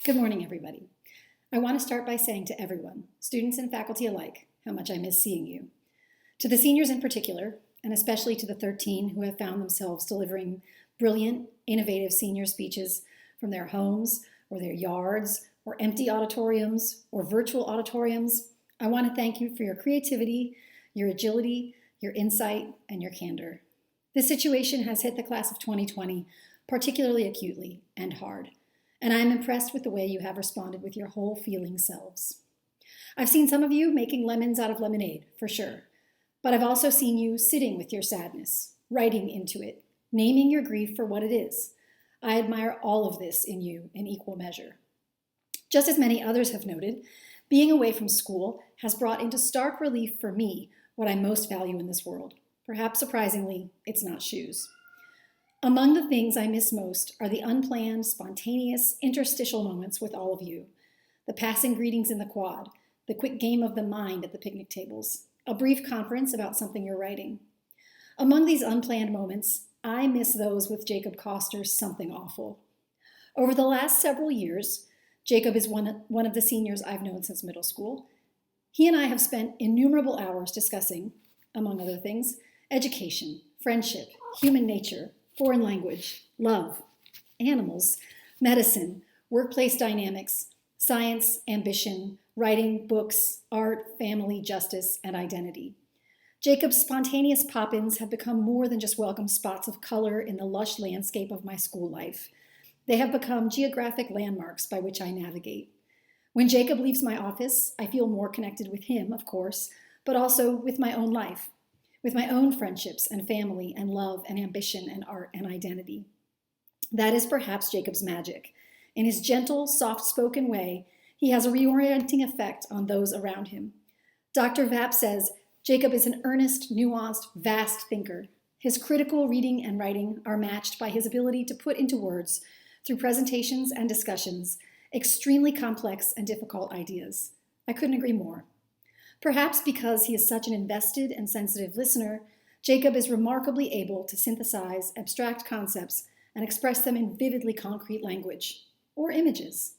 Good morning, everybody. I want to start by saying to everyone, students and faculty alike, how much I miss seeing you. To the seniors in particular, and especially to the 13 who have found themselves delivering brilliant, innovative senior speeches from their homes or their yards or empty auditoriums or virtual auditoriums, I want to thank you for your creativity, your agility, your insight, and your candor. This situation has hit the class of 2020 particularly acutely and hard, and I am impressed with the way you have responded with your whole feeling selves. I've seen some of you making lemons out of lemonade, for sure, but I've also seen you sitting with your sadness, writing into it, naming your grief for what it is. I admire all of this in you in equal measure. Just as many others have noted, being away from school has brought into stark relief for me what I most value in this world. Perhaps surprisingly, it's not shoes. Among the things I miss most are the unplanned, spontaneous, interstitial moments with all of you. The passing greetings in the quad, the quick game of the mind at the picnic tables, a brief conference about something you're writing. Among these unplanned moments, I miss those with Jacob Koster's Something Awful. Over the last several years, Jacob is one of the seniors I've known since middle school. He and I have spent innumerable hours discussing, among other things, education, friendship, human nature, foreign language, love, animals, medicine, workplace dynamics, science, ambition, writing, books, art, family, justice, and identity. Jacob's spontaneous pop-ins have become more than just welcome spots of color in the lush landscape of my school life. They have become geographic landmarks by which I navigate. When Jacob leaves my office, I feel more connected with him, of course, but also with my own life, with my own friendships and family and love and ambition and art and identity. That is perhaps Jacob's magic. In his gentle, soft-spoken way, he has a reorienting effect on those around him. Dr. Vapp says, Jacob is an earnest, nuanced, vast thinker. His critical reading and writing are matched by his ability to put into words, through presentations and discussions, extremely complex and difficult ideas. I couldn't agree more. Perhaps because he is such an invested and sensitive listener, Jacob is remarkably able to synthesize abstract concepts and express them in vividly concrete language, or images.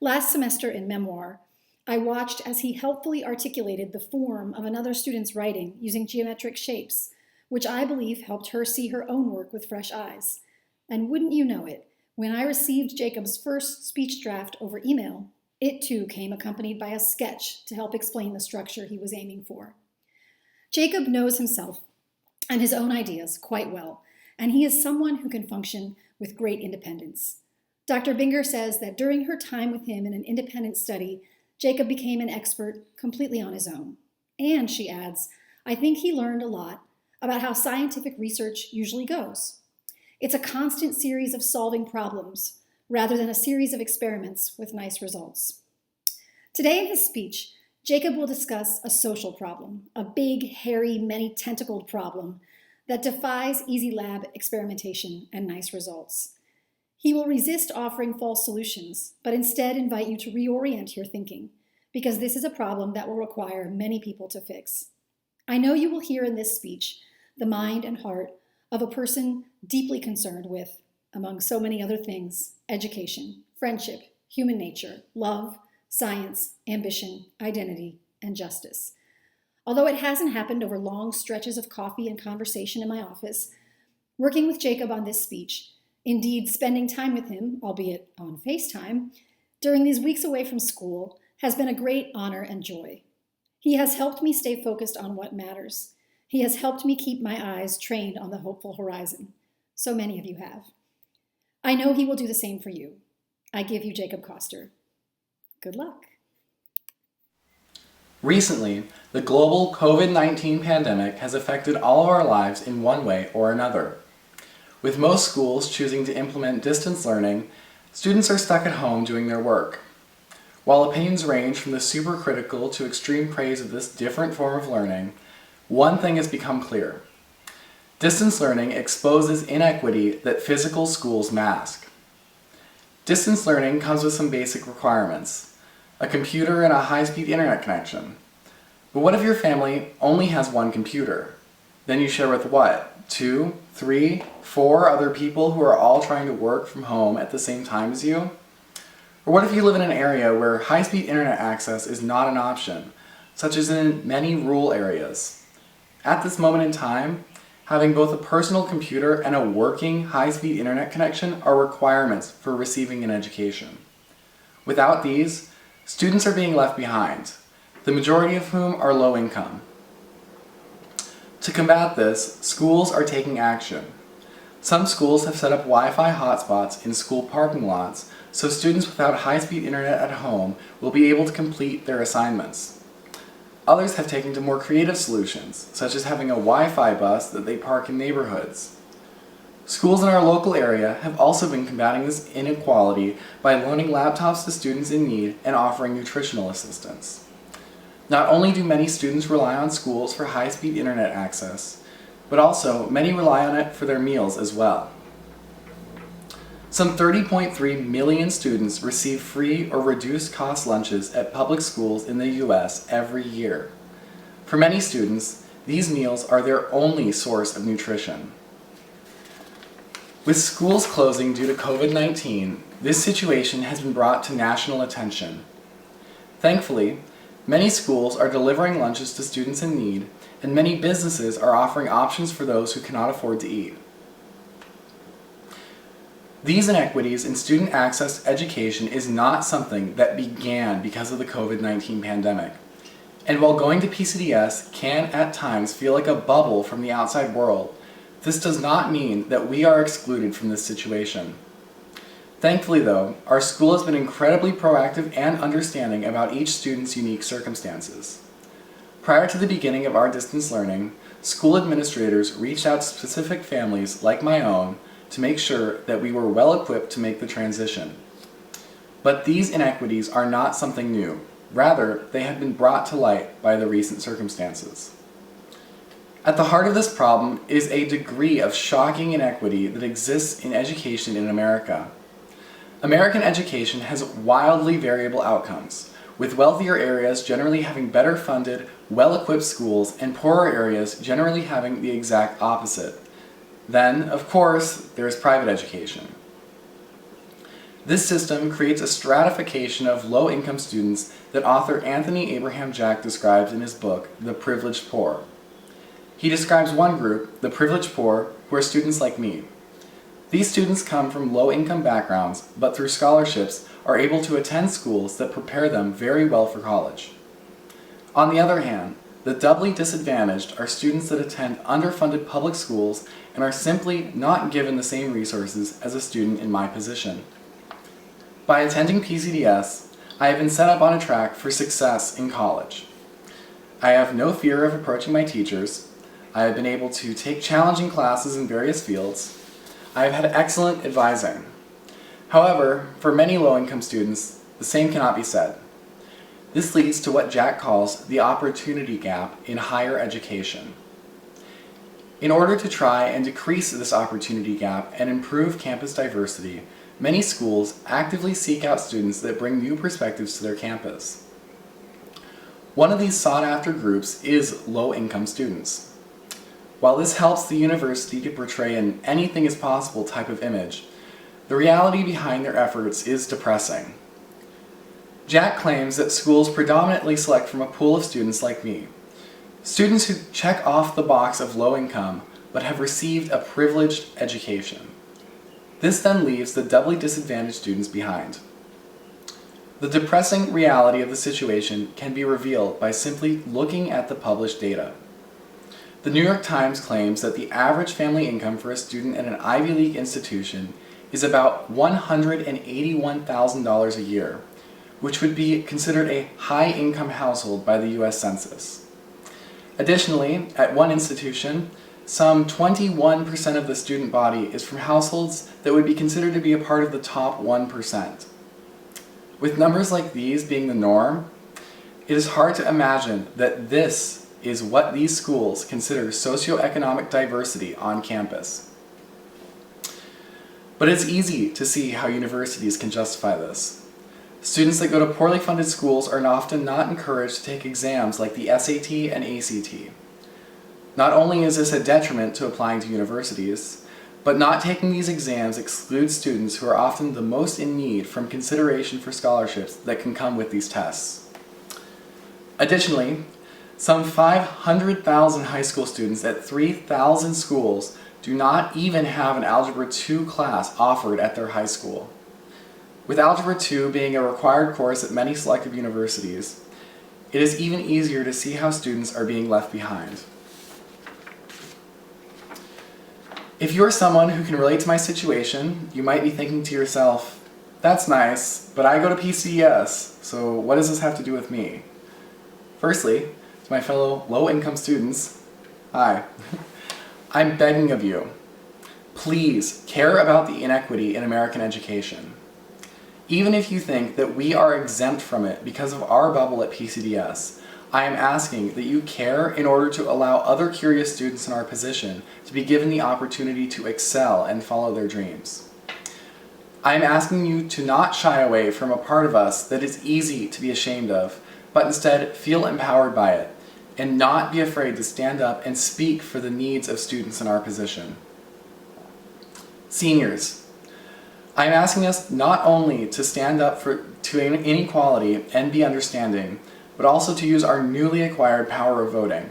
Last semester in memoir, I watched as he helpfully articulated the form of another student's writing using geometric shapes, which I believe helped her see her own work with fresh eyes. And wouldn't you know it, when I received Jacob's first speech draft over email, it too came accompanied by a sketch to help explain the structure he was aiming for. Jacob knows himself and his own ideas quite well, and he is someone who can function with great independence. Dr. Binger says that during her time with him in an independent study, Jacob became an expert completely on his own. And, she adds, I think he learned a lot about how scientific research usually goes. It's a constant series of solving problems, rather than a series of experiments with nice results. Today in his speech, Jacob will discuss a social problem, a big, hairy, many-tentacled problem that defies easy lab experimentation and nice results. He will resist offering false solutions, but instead invite you to reorient your thinking, because this is a problem that will require many people to fix. I know you will hear in this speech the mind and heart of a person deeply concerned with, among so many other things, education, friendship, human nature, love, science, ambition, identity, and justice. Although it hasn't happened over long stretches of coffee and conversation in my office, working with Jacob on this speech, indeed spending time with him, albeit on FaceTime, during these weeks away from school has been a great honor and joy. He has helped me stay focused on what matters. He has helped me keep my eyes trained on the hopeful horizon. So many of you have. I know he will do the same for you. I give you Jacob Koster. Good luck. Recently, the global COVID-19 pandemic has affected all of our lives in one way or another. With most schools choosing to implement distance learning, students are stuck at home doing their work. While opinions range from the supercritical to extreme praise of this different form of learning, one thing has become clear. Distance learning exposes inequity that physical schools mask. Distance learning comes with some basic requirements: a computer and a high-speed internet connection. But what if your family only has one computer? Then you share with what? 2, 3, 4 other people who are all trying to work from home at the same time as you? Or what if you live in an area where high-speed internet access is not an option, such as in many rural areas? At this moment in time, having both a personal computer and a working high-speed internet connection are requirements for receiving an education. Without these, students are being left behind, the majority of whom are low income. To combat this, schools are taking action. Some schools have set up Wi-Fi hotspots in school parking lots so students without high-speed internet at home will be able to complete their assignments. Others have taken to more creative solutions, such as having a Wi-Fi bus that they park in neighborhoods. Schools in our local area have also been combating this inequality by loaning laptops to students in need and offering nutritional assistance. Not only do many students rely on schools for high-speed internet access, but also many rely on it for their meals as well. Some 30.3 million students receive free or reduced cost lunches at public schools in the US every year. For many students, these meals are their only source of nutrition. With schools closing due to COVID-19, this situation has been brought to national attention. Thankfully, many schools are delivering lunches to students in need, and many businesses are offering options for those who cannot afford to eat. These inequities in student access to education is not something that began because of the COVID-19 pandemic. And while going to PCDS can at times feel like a bubble from the outside world, this does not mean that we are excluded from this situation. Thankfully though, our school has been incredibly proactive and understanding about each student's unique circumstances. Prior to the beginning of our distance learning, school administrators reached out to specific families like my own to make sure that we were well equipped to make the transition. But these inequities are not something new. Rather, they have been brought to light by the recent circumstances. At the heart of this problem is a degree of shocking inequity that exists in education in America. American education has wildly variable outcomes, with wealthier areas generally having better funded, well-equipped schools and poorer areas generally having the exact opposite. Then, of course, there is private education. This system creates a stratification of low-income students that author Anthony Abraham Jack describes in his book, The Privileged Poor. He describes one group, the privileged poor, who are students like me. These students come from low-income backgrounds, but through scholarships are able to attend schools that prepare them very well for college. On the other hand, the doubly disadvantaged are students that attend underfunded public schools and are simply not given the same resources as a student in my position. By attending PCDS, I have been set up on a track for success in college. I have no fear of approaching my teachers. I have been able to take challenging classes in various fields. I have had excellent advising. However, for many low-income students, the same cannot be said. This leads to what Jack calls the opportunity gap in higher education. In order to try and decrease this opportunity gap and improve campus diversity, many schools actively seek out students that bring new perspectives to their campus. One of these sought-after groups is low-income students. While this helps the university to portray an anything is possible type of image, the reality behind their efforts is depressing. Jack claims that schools predominantly select from a pool of students like me, students who check off the box of low income but have received a privileged education. This then leaves the doubly disadvantaged students behind. The depressing reality of the situation can be revealed by simply looking at the published data. The New York Times claims that the average family income for a student at an Ivy League institution is about $181,000 a year, which would be considered a high-income household by the US Census. Additionally, at one institution, some 21% of the student body is from households that would be considered to be a part of the top 1%. With numbers like these being the norm, it is hard to imagine that this is what these schools consider socioeconomic diversity on campus. But it's easy to see how universities can justify this. Students that go to poorly funded schools are often not encouraged to take exams like the SAT and ACT. Not only is this a detriment to applying to universities, But not taking these exams excludes students who are often the most in need from consideration for scholarships that can come with these tests. Additionally, some 500,000 high school students at 3,000 schools do not even have an Algebra 2 class offered at their high school. With Algebra 2 being a required course at many selective universities, it is even easier to see how students are being left behind. If you're someone who can relate to my situation, you might be thinking to yourself, that's nice, but I go to PCDS, so what does this have to do with me? Firstly, to my fellow low-income students, hi. I'm begging of you, please care about the inequity in American education. Even if you think that we are exempt from it because of our bubble at PCDS, I am asking that you care in order to allow other curious students in our position to be given the opportunity to excel and follow their dreams. I am asking you to not shy away from a part of us that is easy to be ashamed of, but instead feel empowered by it, and not be afraid to stand up and speak for the needs of students in our position. Seniors, I am asking us not only to stand up to inequality and be understanding, but also to use our newly acquired power of voting.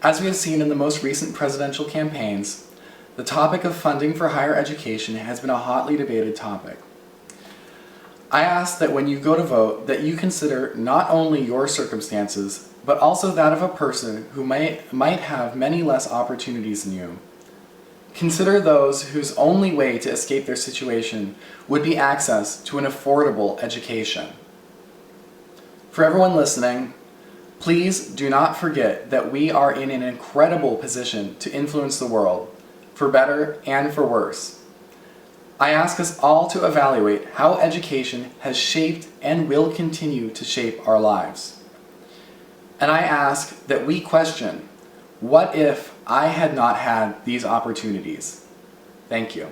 As we have seen in the most recent presidential campaigns, the topic of funding for higher education has been a hotly debated topic. I ask that when you go to vote, that you consider not only your circumstances, but also that of a person who might have many less opportunities than you. Consider those whose only way to escape their situation would be access to an affordable education. For everyone listening, please do not forget that we are in an incredible position to influence the world, for better and for worse. I ask us all to evaluate how education has shaped and will continue to shape our lives. And I ask that we question, what if I had not had these opportunities? Thank you.